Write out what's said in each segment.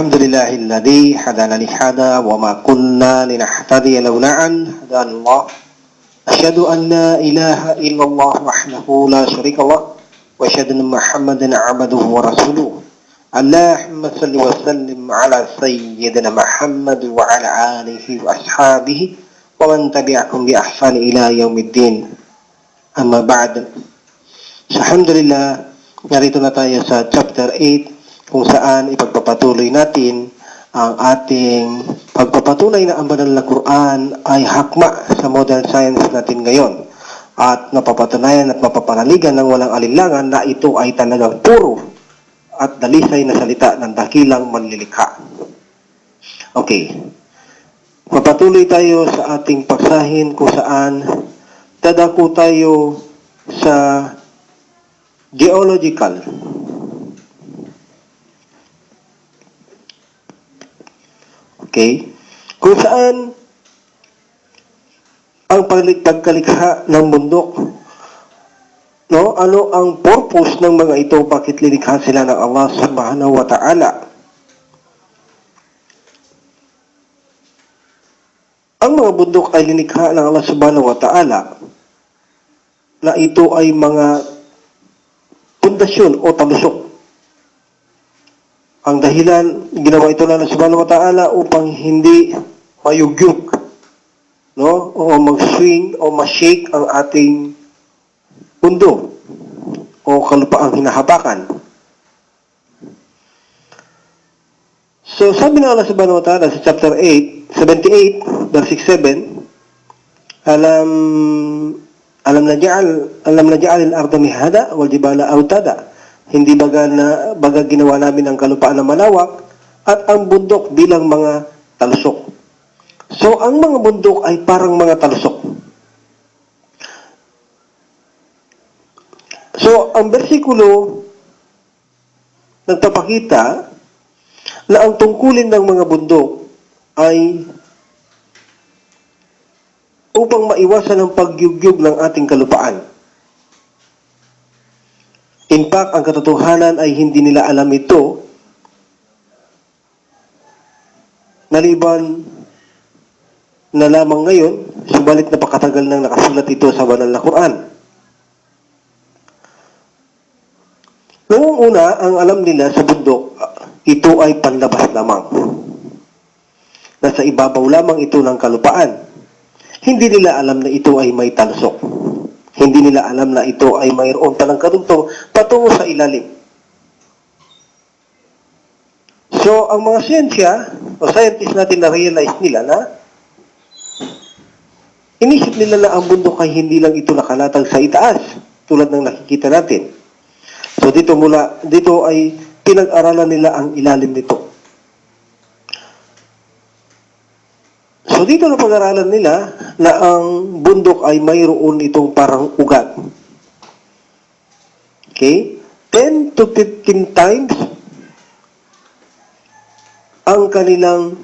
الحمد لله الذي هدانا لهذا وما كنا لنهتدي لولا أن هدانا الله أشهد أن لا إله إلا الله وحده لا شريك له وأشهد أن محمدا عبده ورسوله اللهم صل وسلم على سيدنا محمد وعلى آله وأصحابه ومن تبعهم بإحسان إلى يوم الدين أما بعد. Alhamdulillah, narito na tayo sa chapter 8 kung saan ipagpapatuloy natin ang ating pagpapatunay na ang banal na Quran ay hakma sa modern science natin ngayon at napapatunayan at mapapanaligan ng walang alinlangan na ito ay talagang puro at dalisay na salita ng dakilang manlilikha. Okay. Papatuloy tayo sa ating pagsahin kung saan dadako tayo sa geological. Okay? Kung saan ang pagkalikha ng bundok, no? Ano ang purpose ng mga ito? Bakit lilikha sila ng Allah subhanahu wa ta'ala? Ang mga bundok ay lilikha ng Allah subhanahu wa ta'ala na ito ay mga pundasyon o talusok. Ang dahilan, ginawa ito ng Allah subhanahu wa ta'ala upang hindi mayugyug, no? O mag-swing o ma-shake ang ating mundo o kalupaang hinahabakan. So, sabi ng Allah subhanahu wa ta'ala sa chapter 78, verse 7, alam naj'al al-ardha mihada wal jibala awtada. Hindi baga ginawa namin ang kalupaan na malawak at ang bundok bilang mga talusok. So, ang mga bundok ay parang mga talusok. So, ang bersikulo nagpapakita na ang tungkulin ng mga bundok ay upang maiwasan ang pagyugyug ng ating kalupaan. In fact, ang katotohanan ay hindi nila alam ito, naliban na lamang ngayon, subalit napakatagal nang nakasulat ito sa banal na Quran. Noong una, ang alam nila sa bundok, ito ay panlabas lamang. Nasa ibabaw lamang ito ng kalupaan. Hindi nila alam na ito ay may talusok. Hindi nila alam na ito ay mayroon talang karugtong patungo sa ilalim. So, ang mga siyensya, o scientists natin na-realize nila na inisip nila na ang bundok ay hindi lang ito nakalatag sa itaas, tulad ng nakikita natin. So, dito ay pinag-aralan nila ang ilalim nito. So, dito na pag-aralan nila na ang bundok ay mayroon itong parang ugat. Okay? 10 to 15 times ang kanilang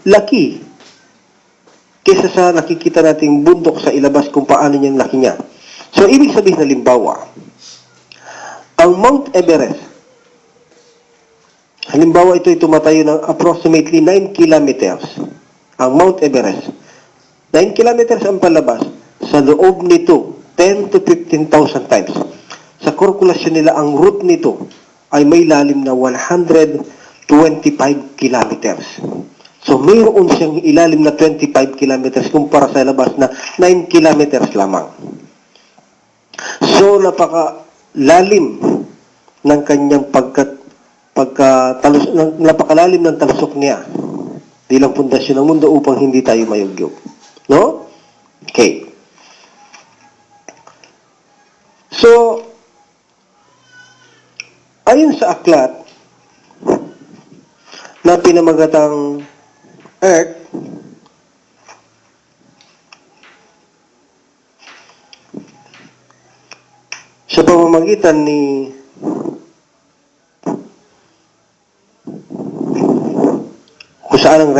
laki kaysa sa nakikita nating bundok sa ilabas kung paano niyang laki niya. So, ibig sabihin na halimbawa, ang Mount Everest, halimbawa ito ay tumatayo ng approximately 9 kilometers. Ang Mount Everest, 9 kilometers ang palabas, sa loob nito, 10 to 15,000 times. Sa kalkulasyon nila, ang root nito ay may lalim na 125 kilometers. So, mayroon siyang ilalim na 25 kilometers kumpara sa labas na 9 kilometers lamang. So, napakalalim ng kanyang napakalalim ng talusok niya bilang pundasyon ng mundo upang hindi tayo mayugyog. No? Okay. So, ayon sa aklat na pinamagatang Earth, sa pamamagitan ni kung saan yung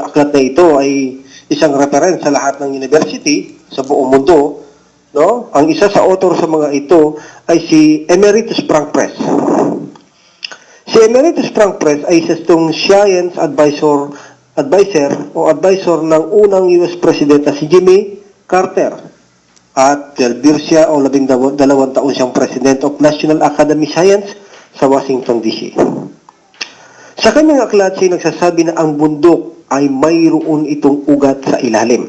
aklat na ito ay isang reference sa lahat ng university sa buong mundo, no? Ang isa sa author sa mga ito ay si Emeritus Frank Press. Si Emeritus Frank Press ay isa itong science advisor ng unang US President na si Jimmy Carter. At 12 years siya o 12 taon siyang President of National Academy Science sa Washington, D.C. Sa kanyang aklat, siya nagsasabi na ang bundok ay mayroon itong ugat sa ilalim.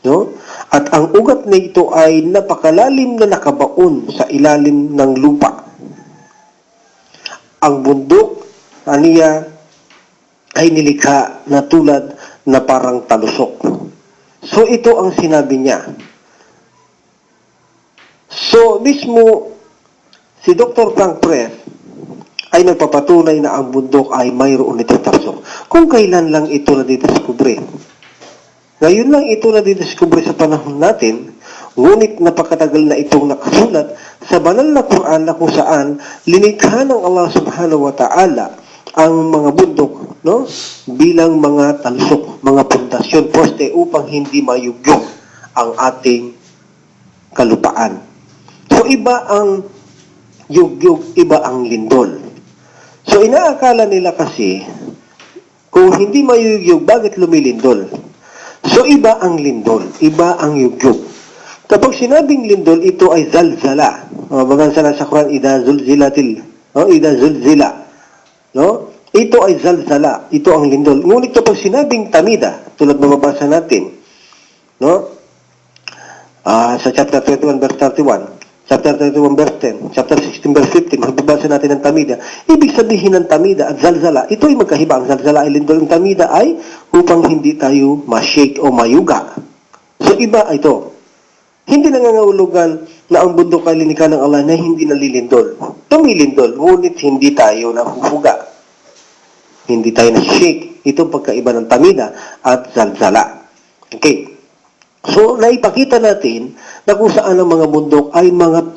No? At ang ugat na ito ay napakalalim na nakabaon sa ilalim ng lupa. Ang bundok, aniya, ay nilikha na tulad na parang talusok. So ito ang sinabi niya. So mismo si Dr. Frank Press ay nagpapatunay na ang bundok ay mayroon itong talusok. Kung kailan lang ito nadidiskubre. Ngayon lang ito nadidiskubre sa panahon natin, ngunit napakatagal na itong nakasulat sa banal na Quran na kung saan linikha ng Allah subhanahu wa ta'ala ang mga bundok, no, bilang mga talusok, mga pundasyon, poste upang hindi mayugyok ang ating kalupaan. So iba ang yugyog, iba ang lindol. So inaakala nila kasi, kung hindi mayugyog, bakit lumilindol? So iba ang lindol, iba ang yugyog. Kapag sinabing lindol, ito ay zalzala. Bagang sana sa Quran, ida zulzila. No? Ito ay zalzala, ito ang lindol. Ngunit kapag sinabing tamida, tulad mababasa natin, no? Sa chapter 21 verse 31, chapter 31 verse 10, chapter 16 verse 15, magbabasa natin ng tamida. Ibig sabihin ng tamida at zalzala, ito ay magkahiba. Ang zalzala ay lindol, ang tamida ay upang hindi tayo ma-shake o mayuga. So iba ito. Hindi nangangahulugan na ang bundok ay linikha ng Allah na hindi nalilindol. Tumilindol, ngunit hindi tayo nahuhuga. Hindi tayo na-shake. Itong pagkaiba ng tamida at zalzala. Okay. So, naipakita natin na kung saan ang mga bundok ay mga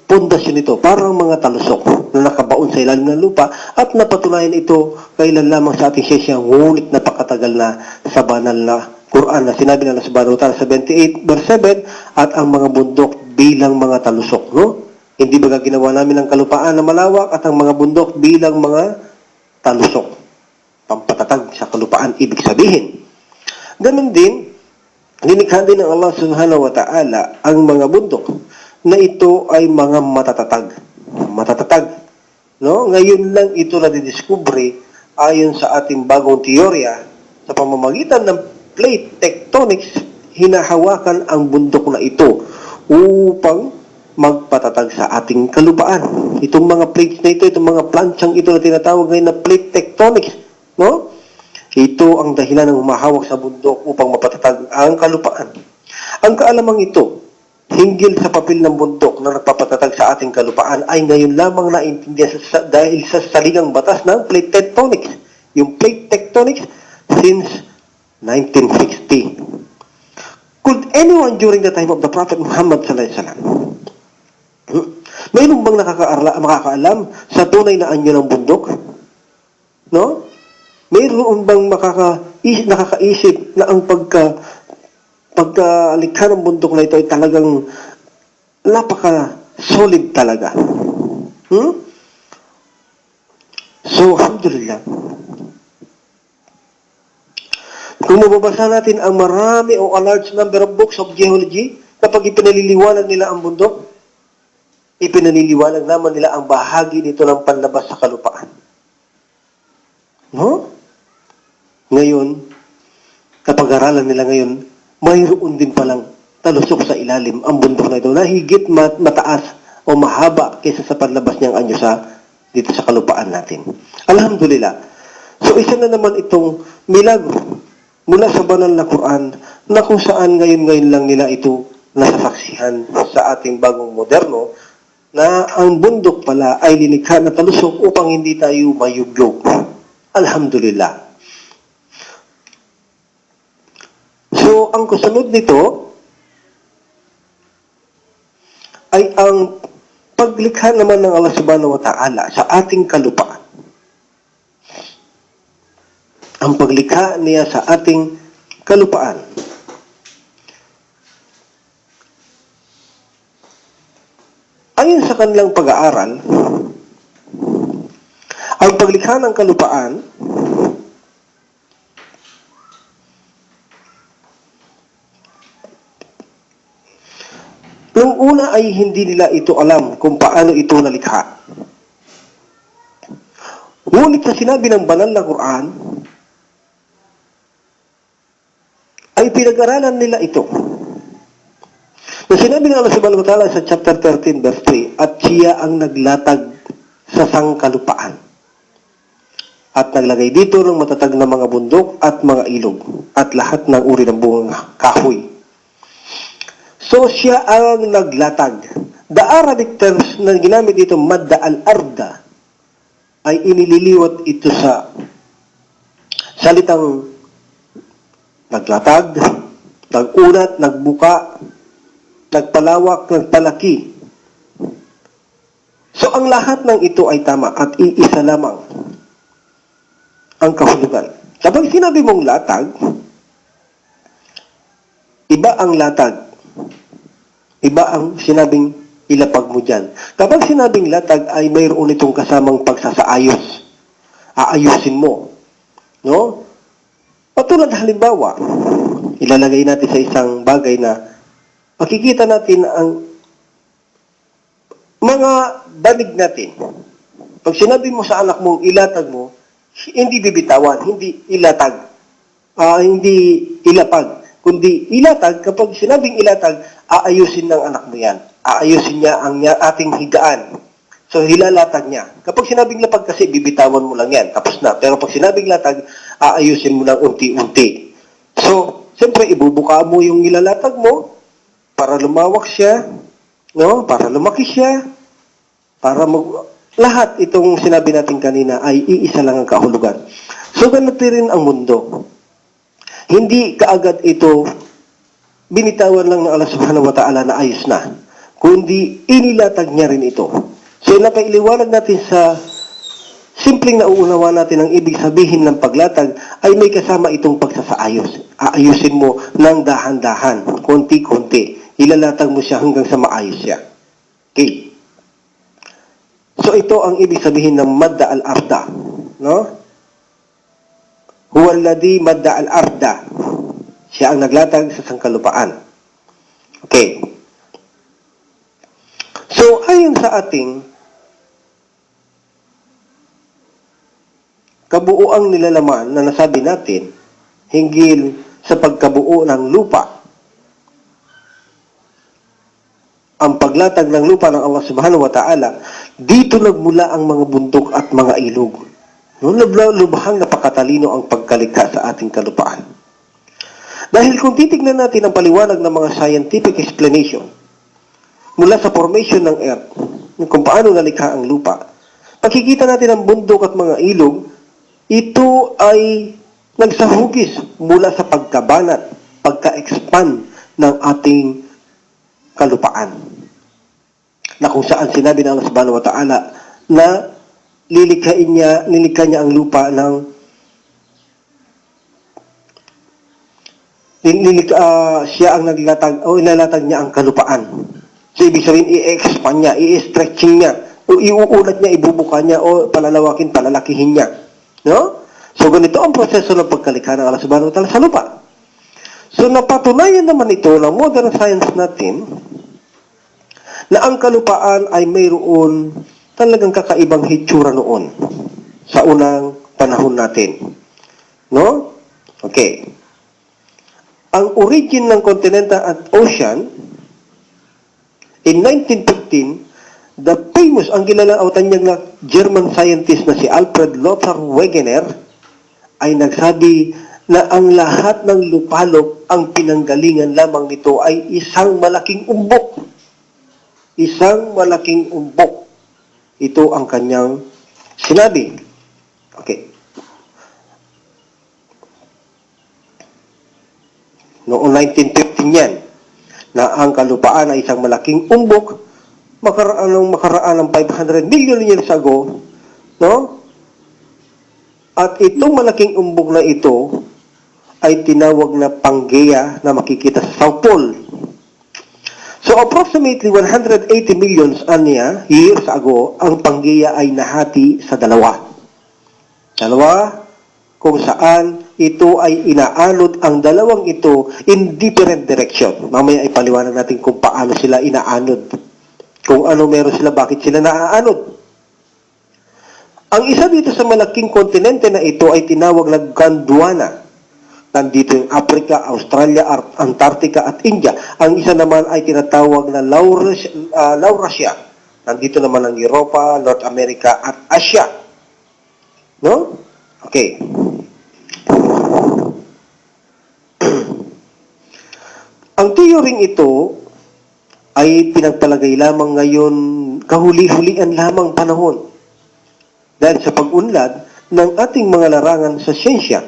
pundasyon ito, parang mga talusok na nakabaon sa ilalim ng lupa at napatunayan ito kailan lamang sa ating sesya, ngunit napakatagal na sa banal na Quran na sinabi na sa Subhanahu wa Ta'ala 78 verse 7 at ang mga bundok bilang mga talusok. No? Hindi ba ginawa namin ang kalupaan na malawak at ang mga bundok bilang mga talusok? Pampatatag sa kalupaan, ibig sabihin. Ganun din, linikha din ng Allah subhanahu wa ta'ala ang mga bundok na ito ay mga matatatag. Matatatag. No? Ngayon lang ito na didiskubre ayon sa ating bagong teorya sa pamamagitan ng plate tectonics, hinahawakan ang bundok na ito upang magpatatag sa ating kalupaan. Itong mga plates na ito, itong mga planchang ito na tinatawag ngayon na plate tectonics, no? Ito ang dahilan ng humahawak sa bundok upang mapatatag ang kalupaan. Ang kaalamang ito, hinggil sa papel ng bundok na nagpapatatag sa ating kalupaan ay ngayon lamang naintindihan dahil sa saligang batas ng plate tectonics. Yung plate tectonics since 1960. Could anyone during the time of the Prophet Muhammad sallallahu alaihi wasallam, mayroon bang makakaalam sa tunay na anyo ng bundok? No? Mayroon bang nakakaisip na ang pagkalikha ng bundok na ito ay talagang napaka-solid talaga? So, alhamdulillah. Kung mababasa natin ang marami o a large number of books of geology, kapag ipinaliliwanag nila ang bundok, ipinaliliwanag naman nila ang bahagi nito ng panlabas sa kalupaan. No? Ngayon, kapag aralan nila ngayon, mayroon din palang talusok sa ilalim ang bundok na ito na higit mataas o mahaba kaysa sa panlabas niyang anyo dito sa kalupaan natin. Alhamdulillah. So, isa na naman itong milagro mula sa banal na Quran na kung saan ngayon lang nila ito nasasaksihan sa ating bagong moderno na ang bundok pala ay linikha na talusok upang hindi tayo mayugyog. Alhamdulillah. So, ang kasunod nito ay ang paglikha naman ng Allah subhanahu wa ta'ala sa ating kalupaan. Ang paglikha niya sa ating kalupaan. Ayon sa kanilang pag-aaral, Ang paglikha ng kalupaan nung una ay hindi nila ito alam kung paano ito nalikha. Ngunit sa sinabi ng banal na Quran, ay pinag-aralan nila ito. Na sinabi ng Allah subhanahu wa ta'ala sa chapter 13 verse 3, at siya ang naglatag sa sangkalupaan. At naglagay dito ng matatag na mga bundok at mga ilog at lahat ng uri ng bunga kahoy. So siya ang naglatag. The Arabic terms na ginamit dito, madda al-arda, ay inililiwat ito sa salitang naglatag, nagunat, nagbuka, nagpalawak, nagpalaki. So ang lahat ng ito ay tama at iisa lamang ang kahulugan. Kapag sinabi mong latag, iba ang latag. Iba ang sinabing ilapag mo dyan. Kapag sinabing latag ay mayroon itong kasamang pagsasaayos. Aayusin mo. No? Patulad halimbawa, ilalagay natin sa isang bagay na makikita natin ang mga banig natin. Pag sinabi mo sa anak mong ilatag mo, hindi bibitawan, hindi ilatag, hindi ilapag, kundi ilatag. Kapag sinabing ilatag, aayusin ng anak mo yan. Aayusin niya ang ating higaan. So, hilalatag niya. Kapag sinabing lapag kasi, bibitawan mo lang yan. Tapos na. Pero pag sinabing latag, aayusin mo lang unti-unti. So, siyempre, ibubuka mo yung nilalatag mo para lumawak siya, no? Para lumaki siya, para lahat itong sinabi natin kanina ay iisa lang ang kahulugan. So, ganito rin ang mundo. Hindi kaagad ito binitawan lang ng Allah subhanahu wa ta'ala na ayos na, kundi inilatag niya rin ito. So, napailiwanag natin sa simpleng nauunawa natin ang ibig sabihin ng paglatag ay may kasama itong pagsasaayos. Aayusin mo ng dahan-dahan, konti-konti. Ilalatag mo siya hanggang sa maayos siya. Okay. So, ito ang ibig sabihin ng madda al-arda. No? Huwa alladhi madda al-arda. Siya ang naglatag sa sangkalupaan. Okay. So, ayon sa ating kabuuang nilalaman na nasabi natin hinggil sa pagkabuo ng lupa, ang paglatag ng lupa ng Allah subhanahu wa ta'ala, dito nagmula ang mga bundok at mga ilog. No, lubhang napakatalino ang pagkalikha sa ating kalupaan. Dahil kung titignan natin ang paliwanag ng mga scientific explanation mula sa formation ng earth, kung paano nalikha ang lupa, makikita natin ang bundok at mga ilog, ito ay nagsahugis mula sa pagkabanat, pagka-expand ng ating kalupaan. Na kung saan sinabi ng Allah subhanahu wa ta'ala na nilikha niya ang lupa ng siya ang naglatag o inalatag niya ang kalupaan. So, ibig sabihin, i-expand niya, i-stretching niya, o iuulat niya, ibubuka niya, o palalawakin, palalakihin niya. No? So, ganito ang proseso ng pagkalikha ng Allah subhanahu wa ta'ala sa lupa. So, napatunayan naman ito ng modern science natin na ang kalupaan ay mayroon talagang kakaibang hitsura noon sa unang panahon natin. No? Okay. Ang origin ng continental at ocean, in 1915, the famous, ang gilalautan niya na German scientist na si Alfred Lothar Wegener, ay nagsabi na ang lahat ng lupalop, ang pinanggalingan lamang nito ay isang malaking umbok. Isang malaking umbok. Ito ang kanyang sinabi. Okay. Noong 1915 yan, na ang kalupaan ay isang malaking umbok, makaraan ng 500 million years ago, no? At itong malaking umbok na ito ay tinawag na Pangaea na makikita sa South Pole. So approximately 180 million years ago, ang Pangaea ay nahati sa dalawa. Dalawa, kung saan ito ay inaalot ang dalawang ito in different direction. Mamaya ipaliwanag natin kung paano sila inaanod. Kung ano meron sila, bakit sila naaanod. Ang isa dito sa malaking kontinente na ito ay tinawag na Gondwana. Nandito yung Africa, Australia, Antarctica at India. Ang isa naman ay tinatawag na Laurasia. Nandito naman ang Europa, North America at Asia. No? Okay. Ang theory ito ay pinagpalagay lamang ngayon kahuli-hulian lamang panahon dahil sa pag-unlad ng ating mga larangan sa siyensya.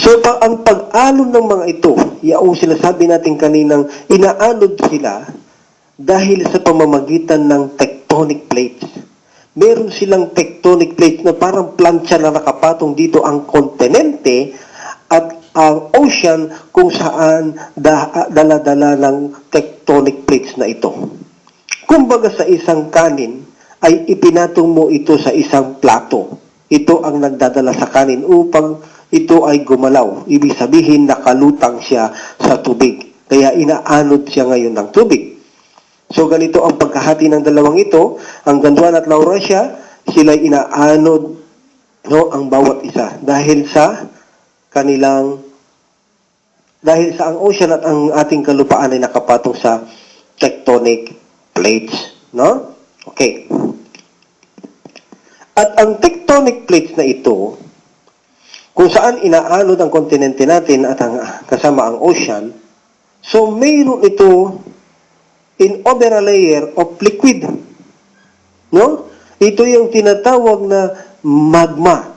So, ang pag-alon ng mga ito, yaong sinasabi natin kaninang inaalod sila dahil sa pamamagitan ng tectonic plates. Meron silang tectonic plates na parang plancha na nakapatong dito ang kontinente at ang ocean kung saan dala-dala ng tectonic plates na ito. Kumbaga sa isang kanin ay ipinatong mo ito sa isang plato. Ito ang nagdadala sa kanin upang ito ay gumalaw. Ibig sabihin nakalutang siya sa tubig. Kaya inaanod siya ngayon ng tubig. So ganito ang pagkahati ng dalawang ito. Ang Gondwana at Laurasia, sila'y inaanod ang bawat isa dahil sa ang ocean at ang ating kalupaan ay nakapatong sa tectonic plates. No? Okay. At ang tectonic plates na ito, kung saan inaanod ang kontinente natin at kasama ang ocean, so mayroon ito in over a layer of liquid. No? Ito yung tinatawag na magma,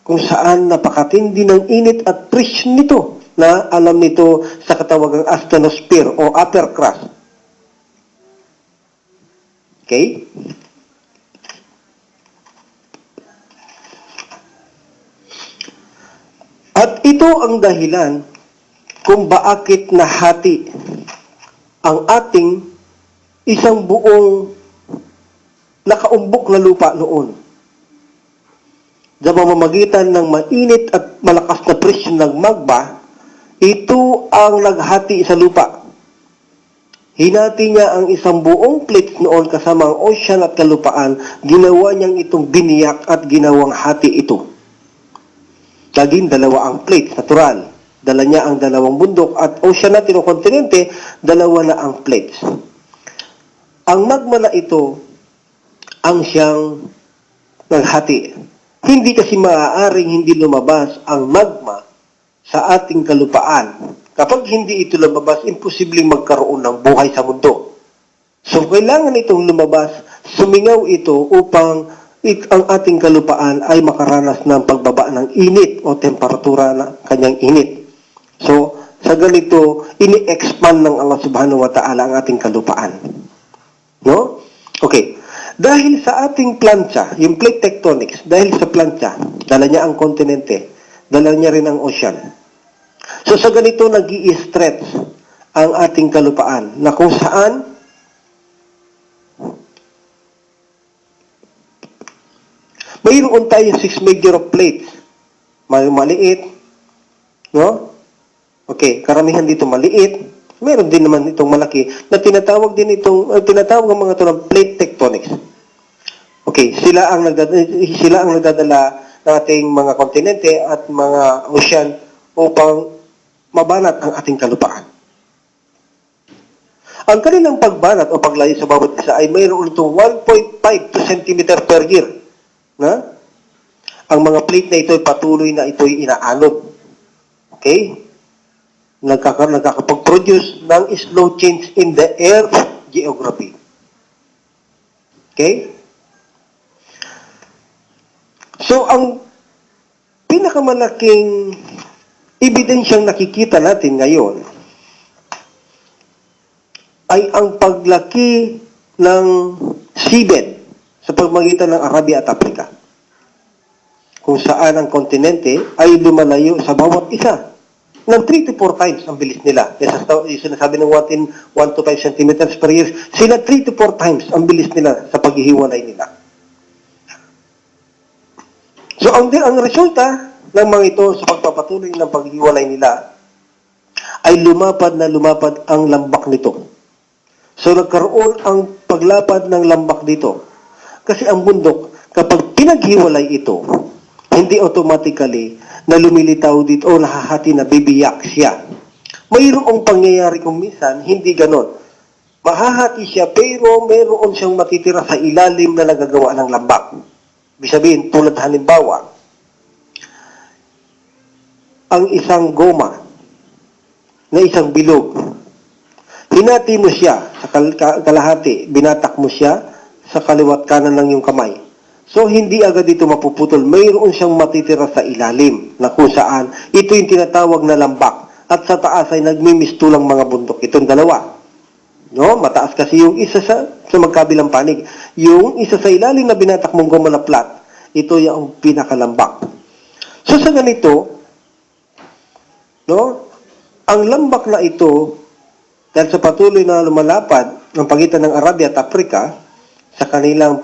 kung saan napakatindi ng init at pressure nito na alam nito sa katawagang asthenosphere o upper crust. Okay? At ito ang dahilan kung bakit nahati ang ating isang buong nakaumbok na lupa noon. Sa pamamagitan ng mainit at malakas na presyon ng magma, ito ang naghati sa lupa. Hinati niya ang isang buong plate noon kasama ang ocean at kalupaan, ginawa niyang itong biniyak at ginawang hati ito. Naging dalawa ang plate, natural. Dala niya ang dalawang bundok at ocean natin o kontinente, dalawa na ang plates. Ang magma na ito ang siyang naghati. Hindi kasi maaaring hindi lumabas ang magma sa ating kalupaan. Kapag hindi ito lumabas, imposibleng magkaroon ng buhay sa mundo. So, kailangan itong lumabas, sumingaw ito upang ang ating kalupaan ay makaranas ng pagbaba ng init o temperatura na kanyang init. So, sa ganito, ini-expand ng Allah Subhanahu wa Ta'ala ang ating kalupaan. No? Okay. Dahil sa ating plancha, yung plate tectonics, dahil sa plancha, dala niya ang kontinente, dala niya rin ang ocean. So sa ganito, nag-i-stretch ang ating kalupaan, na kung saan mayroon tayo 6 major plates. Maliit, no? Okay, karamihan dito maliit. Meron din naman itong malaki na tinatawag ng mga ito ng plate tectonics. Okay, sila ang nagdadala ng ating mga kontinente at mga ocean upang mabanat ang ating kalupaan. Ang kanilang pagbanat o paglayo sa bawat isa ay mayroon itong 1.5 cm per year. Na? Ang mga plate na ito ay patuloy na ito'y inaanod. Okay? Nagkakapag-produce ng slow change in the Earth geography. Okay? So, ang pinakamalaking ebidensyang nakikita natin ngayon ay ang paglaki ng seabed sa pamamagitan ng Arabia at Africa, kung saan ang kontinente ay lumalayo sa bawat isa ng 3 to 4 times ang bilis nila. Yung sinasabi ng 1 to 5 centimeters per year, sila 3 to 4 times ang bilis nila sa paghihiwalay nila. So, ang resulta ng mga ito sa pagpapatuloy ng paghiwalay nila ay lumapad na lumapad ang lambak nito. So, nagkaroon ang paglapad ng lambak dito. Kasi ang bundok, kapag pinaghiwalay ito, hindi automatically na lumilitaw dito o nahahati na bibiyak siya. Mayroong pangyayari kung minsan, hindi ganon. Mahahati siya pero mayroon siyang matitira sa ilalim na nagagawa ng lambak. Ibig sabihin, tulad halimbawa, ang isang goma na isang bilog, hinati mo siya sa kalahati, binatak mo siya sa kaliwat kanan ng iyong kamay. So, hindi agad ito mapuputol. Mayroon siyang matitira sa ilalim na kung saan ito yung tinatawag na lambak. At sa taas ay nagmimistulang mga bundok. Itong dalawa. No? Mataas kasi yung isa sa magkabilang panig. Yung isa sa ilalim na binatak mong goma na flat, ito yung pinakalambak. So, sa ganito, no? Ang lambak na ito, dahil sa patuloy na lumalapad ng pagitan ng Arabia at Africa, sa kanilang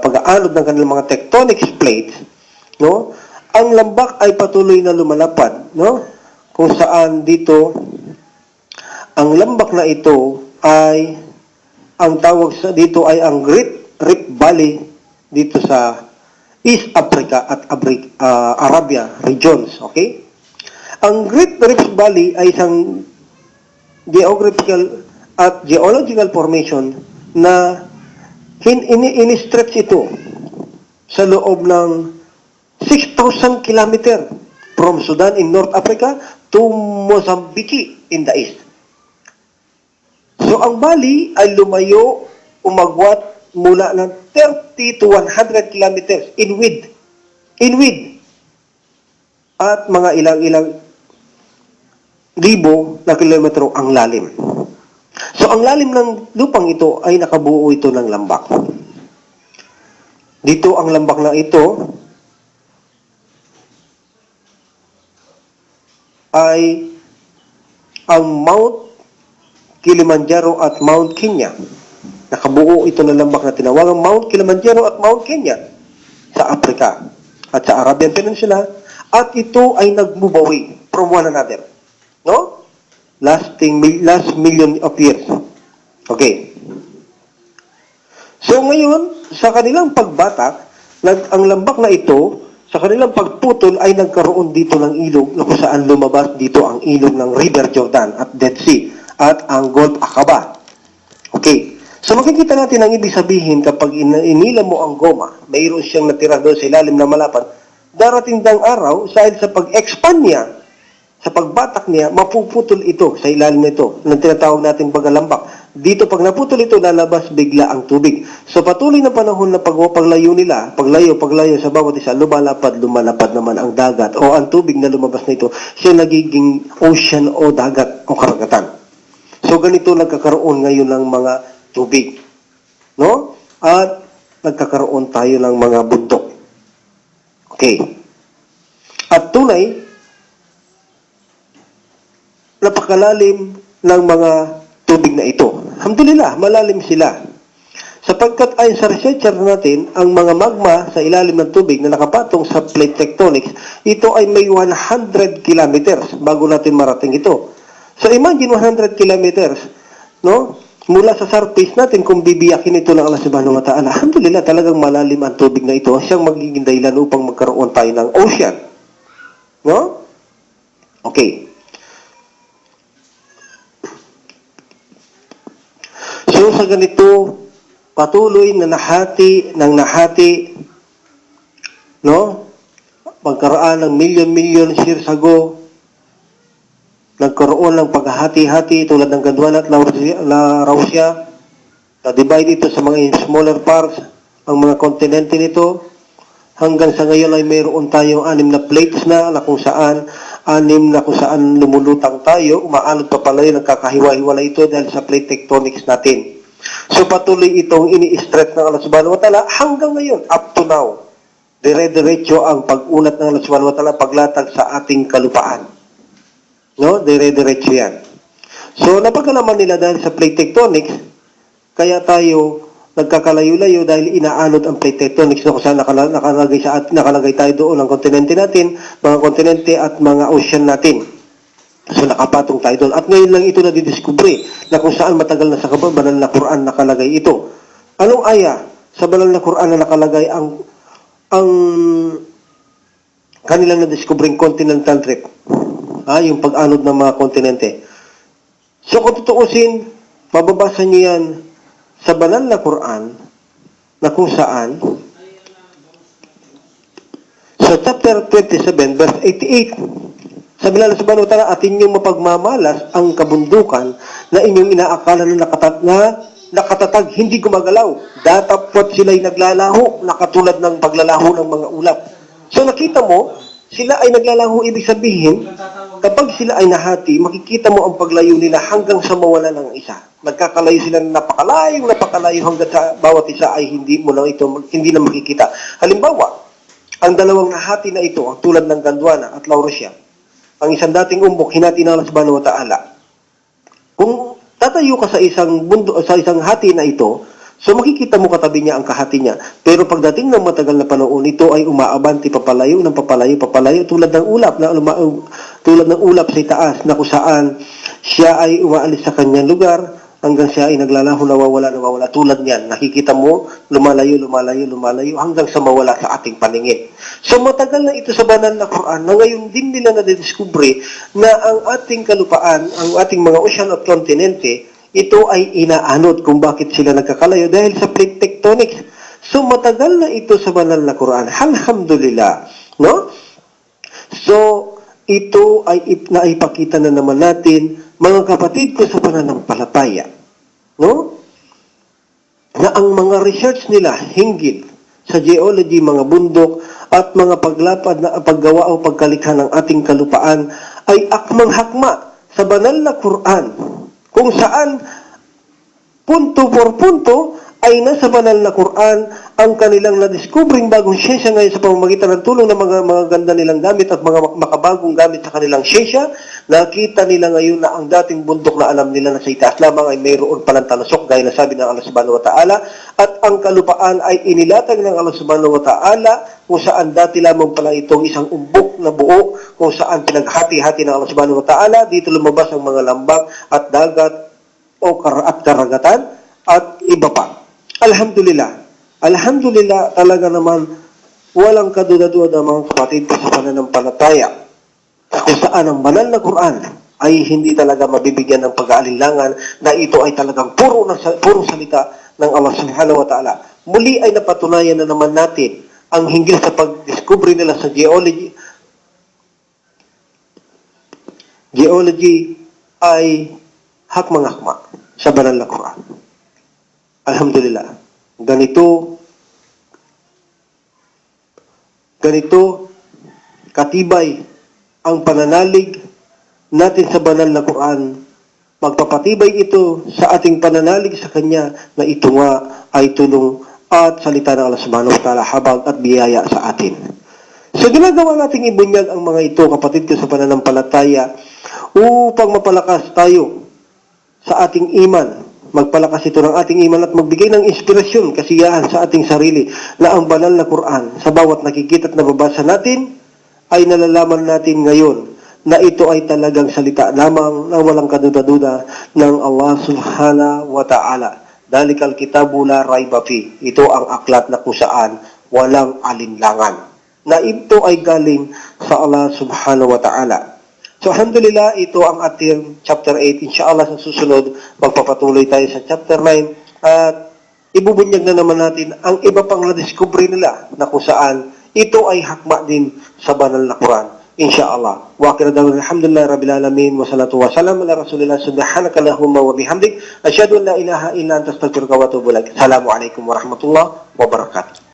pag-aalod ng kanilang mga tectonic plates, no? Ang lambak ay patuloy na lumalapad, no? Kung saan dito ang lambak na ito ay ang tawag sa dito ay ang Great Rift Valley dito sa East Africa at Arabia regions, okay? Ang Great Rift Valley ay isang geographical at geological formation na in-stretch ito sa loob ng 6,000 kilometer from Sudan in North Africa to Mozambique in the east. So, ang Bali ay lumayo, umagwat mula ng 30 to 100 kilometers in width. In width. At mga ilang-ilang libo na kilometro ang lalim. So, ang lalim ng lupang ito ay nakabuo ito ng lambak. Dito ang lambak na ito ay ang Mount Kilimanjaro at Mount Kenya. Nakabuo ito ng lambak na tinawagang Mount Kilimanjaro at Mount Kenya sa Africa at sa Arabian Peninsula, at ito ay nag-move away from one another. No? Last million of years. Okay. So ngayon, sa kanilang pagbatak, ang lambak na ito, sa kanilang pagputol ay nagkaroon dito ng ilog na kung saan lumabas dito ang ilog ng River Jordan at Dead Sea at ang Gulf Aqaba. Okay. So makikita natin ang ibig sabihin kapag inila mo ang goma, mayroon siyang natira doon sa ilalim na malapad, darating dang araw, dahil sa pag-expand niya, sa pagbatak niya, mapuputol ito sa ilalim nito, na tinatawag natin bagalambak. Dito, pag naputol ito, lalabas bigla ang tubig. So, patuloy na panahon na paglayo nila, paglayo sa bawat isa, lumalapad naman ang dagat o ang tubig na lumabas na ito, siya nagiging ocean o dagat o karagatan. So, ganito nagkakaroon ngayon ng mga tubig. No? At nagkakaroon tayo ng mga bundok. Okay. At tunay, napakalalim ng mga tubig na ito. Alhamdulillah, malalim sila. Sapagkat ayon sa researcher natin, ang mga magma sa ilalim ng tubig na nakapatong sa plate tectonics, ito ay may 100 kilometers bago natin marating ito. So imagine 100 kilometers, no? Mula sa surface natin, kung bibiyakin ito ng Allah subhanahu wa ta'ala, alhamdulillah, talagang malalim ang tubig na ito. Siyang magiging dahilan upang magkaroon tayo ng ocean. No? Okay. So sa ganito, patuloy na nahati, no? Pagkaraan ng million years ago, nagkaroon ng paghahati-hati tulad ng Gondwana at La Rausia, na-divide ito sa mga smaller parts, ang mga kontinente nito, hanggang sa ngayon ay mayroon tayong 6 na plates na kung saan lumulutang tayo, umaalod pa pala yun, nagkakahiwa-hiwala ito dahil sa plate tectonics natin. So patuloy itong ini-stretch ng Allah subhanahu wa ta'ala hanggang ngayon, up to now. Dire-diretso ang pag-unat ng Allah subhanahu wa ta'ala, paglatag sa ating kalupaan. No? Dire-diretso yan. So napagkalaman nila dahil sa plate tectonics, kaya tayo nagkakalayo-layo dahil inaanod ang plate tectonics na kung saan nakalagay tayo doon ang kontinente natin, mga kontinente at mga ocean natin. So nakapatong tayo doon. At ngayon lang ito nadidiskubre na kung saan matagal na sa banal na Quran nakalagay ito. Anong aya sa banal na Quran na nakalagay ang kanilang nadiskubreng continental drift? Yung pag-anod ng mga kontinente. So kung tutuusin, mababasa niyo yan sa banal na Quran na kung saan sa chapter 27 verse 88 sabi lang sa banal na at inyong mapagmamalas ang kabundukan na inyong inaakala na nakatatag, hindi gumagalaw. Datapwat sila'y naglalaho na katulad ng paglalaho ng mga ulap. So nakita mo, sila ay naglalaho, ibig sabihin, kapag sila ay nahati, makikita mo ang paglayo nila hanggang sa mawala ng isa. Nagkakalayo sila na napakalayo hanggang sa bawat isa ay hindi na makikita. Halimbawa, ang dalawang nahati na ito, tulad ng Gondwana at Laurasia, ang isang dating umbok, hinati na Allah subhanahu wa ta'ala. Kung tatayo ka sa isang hati na ito, so makikita mo katabi niya ang kahati niya. Pero pagdating ng matagal na panahon, ito ay umaabanti papalayo tulad ng ulap sa itaas na kung saan siya ay umaalis sa kanyang lugar hanggang siya ay naglalaho, nawawala. Tulad niyan, nakikita mo, lumalayo hanggang sa mawala sa ating paningin. So matagal na ito sa banal na Quran na ngayon din nila nadidiskubre na ang ating kalupaan, ang ating mga ocean at kontinente, ito ay inaanod kung bakit sila nagkakalayo dahil sa plate tectonics. So matagal na ito sa banal na Quran. Alhamdulillah, no? So ito ay naipakita na naman natin, mga kapatid ko sa pananampalataya, no? Na ang mga research nila hinggil sa geology, mga bundok at mga paglapad na paggawa o pagkalikha ng ating kalupaan ay akmang-hakma sa banal na Quran, kung saan punto por punto ay nasa banal na Quran ang kanilang na-discovering bagong siyensya ngayon sa pamamagitan ng tulong ng mga ganda nilang gamit at mga makabagong gamit sa kanilang siyensya. Nakita nila ngayon na ang dating bundok na alam nila na sa itaas lamang ay mayroon palang talasok gaya na sabi ng Allah subhanahu wa ta'ala, at ang kalupaan ay inilatag ng Allah subhanahu wa ta'ala kung saan dati lamang pala itong isang umbok na buo kung saan pinaghati-hati ng Allah subhanahu wa ta'ala. Dito lumabas ang mga lambak at dagat at karagatan at iba pa. Alhamdulillah, talaga naman walang kaduda-duda mga kapatid sa pananampalataya kung saan ang banal na Quran ay hindi talaga mabibigyan ng pag-aalinlangan na ito ay talagang puro salita ng Allah subhanahu wa ta'ala. Muli ay napatunayan na naman natin ang hinggil sa pag-discovery nila sa geology. Geology ay hakmang-hakma sa banal na Quran. Alhamdulillah. Ganito katibay ang pananalig natin sa banal na Quran. Magpapatibay ito sa ating pananalig sa Kanya na ito nga ay tulong at salita ng Allah subhanahu wa ta'ala, habag at biyaya sa atin. So ginagawa nating ibunyag ang mga ito, kapatid ko sa pananampalataya, upang mapalakas tayo sa ating iman. Magpalakas ito ng ating iman at magbigay ng inspirasyon, kasiyahan sa ating sarili na ang banal na Quran sa bawat nakikita at nababasa natin ay nalalaman natin ngayon na ito ay talagang salita lamang na walang kaduda-duda ng Allah subhanahu wa ta'ala. Dalikal kitabu la raiba fi. Ito ang aklat na kung saan walang alinlangan. Na ito ay galing sa Allah subhanahu wa ta'ala. So, alhamdulillah, ito ang ating chapter 8. Inshallah, sa susunod, magpapatuloy tayo sa chapter 9. At ibubunyag na naman natin ang iba pang na-discovery nila na kung saan ito ay hakma din sa banal na Quran. Inshallah. Wa akhir da'wana alhamdulillah rabbil alamin wa salatu wa salam ala rasulillah subhanaka allahumma wa bihamdik asyhadu an la ilaha illa anta astaghfiruka wa atubu ilaik. Assalamu alaikum warahmatullahi wabarakatuh.